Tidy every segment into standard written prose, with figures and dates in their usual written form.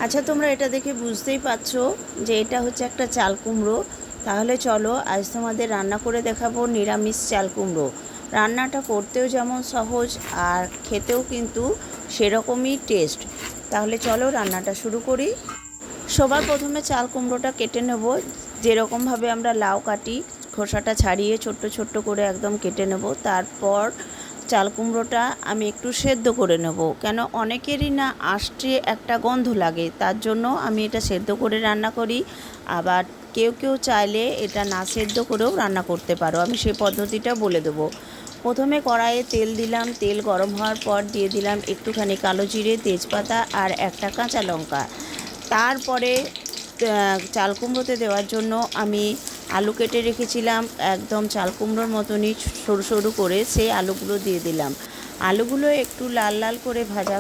আচ্ছা, তোমরা এটা দেখে বুঝতেই পারছো যে এটা হচ্ছে একটা চাল কুমড়ো। তাহলে চলো আজ তোমাদের রান্না করে দেখাবো নিরামিষ চাল কুমড়ো। রান্নাটা করতেও যেমন সহজ আর খেতেও কিন্তু সেরকমই টেস্ট। তাহলে চলো রান্নাটা শুরু করি। সবার প্রথমে চাল কুমড়োটা কেটে নেব, যেরকমভাবে আমরা লাউ কাটি, খোসাটা ছাড়িয়ে ছোট্ট ছোট্ট করে একদম কেটে নেব। তারপর চাল কুমড়োটা আমি একটু সেদ্ধ করে নেব, কেন অনেকেরই না আষ্টে একটা গন্ধ লাগে, তার জন্য আমি এটা সেদ্ধ করে রান্না করি। আবার কেউ কেউ চাইলে এটা না সেদ্ধ করেও রান্না করতে পারো, আমি সেই পদ্ধতিটা বলে দেবো। প্রথমে কড়াইয়ে তেল দিলাম, তেল গরম হওয়ার পর দিয়ে দিলাম একটুখানি কালো জিরে, তেজপাতা আর একটা কাঁচা লঙ্কা। তারপরে চাল কুমড়োতে দেওয়ার জন্য আমি আলু কেটে রেখেছিলাম একদম চাল কুমড়োর মতনই সরু সরু করে, সেই আলুগুলো দিয়ে দিলাম। আলুগুলো একটু লাল লাল করে ভাজা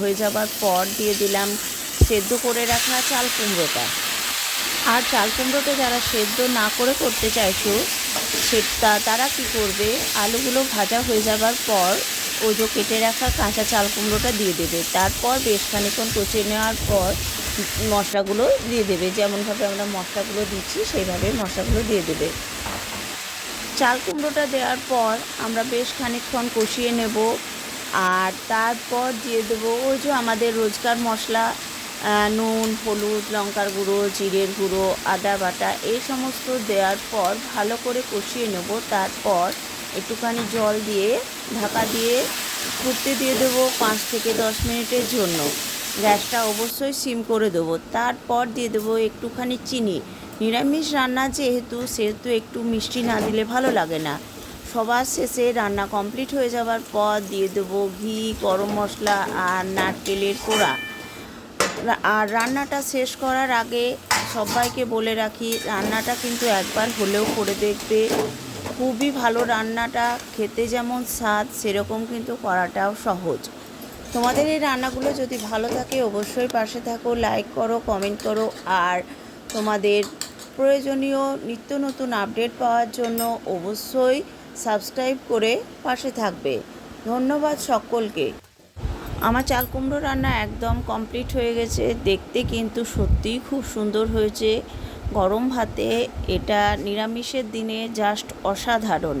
হয়ে যাবার পর দিয়ে দিলাম সেদ্ধ করে রাখা চাল কুমড়োটা। আর চাল কুমড়োটা যারা সেদ্ধ না করে করতে চাইছো তারা কি করবে, আলুগুলো ভাজা হয়ে যাবার পর ওই যে কেটে রাখা কাঁচা চাল কুমড়োটা দিয়ে দেবে। তারপর বেশ খানিকক্ষণ কষিয়ে নেওয়ার পর মশলাগুলো দিয়ে দেবে, যেমনভাবে আমরা মশলাগুলো দিচ্ছি সেইভাবে মশলাগুলো দিয়ে দেবে। চাল কুমড়োটা দেওয়ার পর আমরা বেশ খানিকক্ষণ কষিয়ে নেব। আর তারপর দিয়ে দেবো ওই যে আমাদের রোজকার মশলা, নুন, হলুদ, লঙ্কার গুঁড়ো, জিরের গুঁড়ো, আদা বাটা, এই সমস্ত দেওয়ার পর ভালো করে কষিয়ে নেব। তারপর একটুখানি জল দিয়ে ঢাকা দিয়ে ফুটতে দিয়ে দেবো 5 থেকে 10 মিনিটের জন্য। গ্যাসটা অবশ্যই সিম করে দেবো। তারপর দিয়ে দেবো একটুখানি চিনি। নিরামিষ রান্না সেহেতু একটু মিষ্টি না দিলে ভালো লাগে না। সবার শেষে রান্না কমপ্লিট হয়ে যাওয়ার পর দিয়ে দেবো ঘি, গরম মশলা আর নারকেলের কোড়া। আর রান্নাটা শেষ করার আগে সবাইকে বলে রাখি, রান্নাটা কিন্তু একবার হলেও করে দেখবে, খুবই ভালো রান্নাটা, খেতে যেমন স্বাদ সেরকম কিন্তু করাটাও সহজ। তোমাদের এই রান্নাগুলো যদি ভালো থাকে অবশ্যই পাশে থাকো, লাইক করো, কমেন্ট করো। আর তোমাদের প্রয়োজনীয় নিত্য নতুন আপডেট পাওয়ার জন্য অবশ্যই সাবস্ক্রাইব করে পাশে থাকবে। ধন্যবাদ সকলকে। আমার চাল কুমড়ো রান্না একদম কমপ্লিট হয়ে গেছে, দেখতে কিন্তু সত্যিই খুব সুন্দর হয়েছে। গরম ভাতে এটা নিরামিষের দিনে জাস্ট অসাধারণ।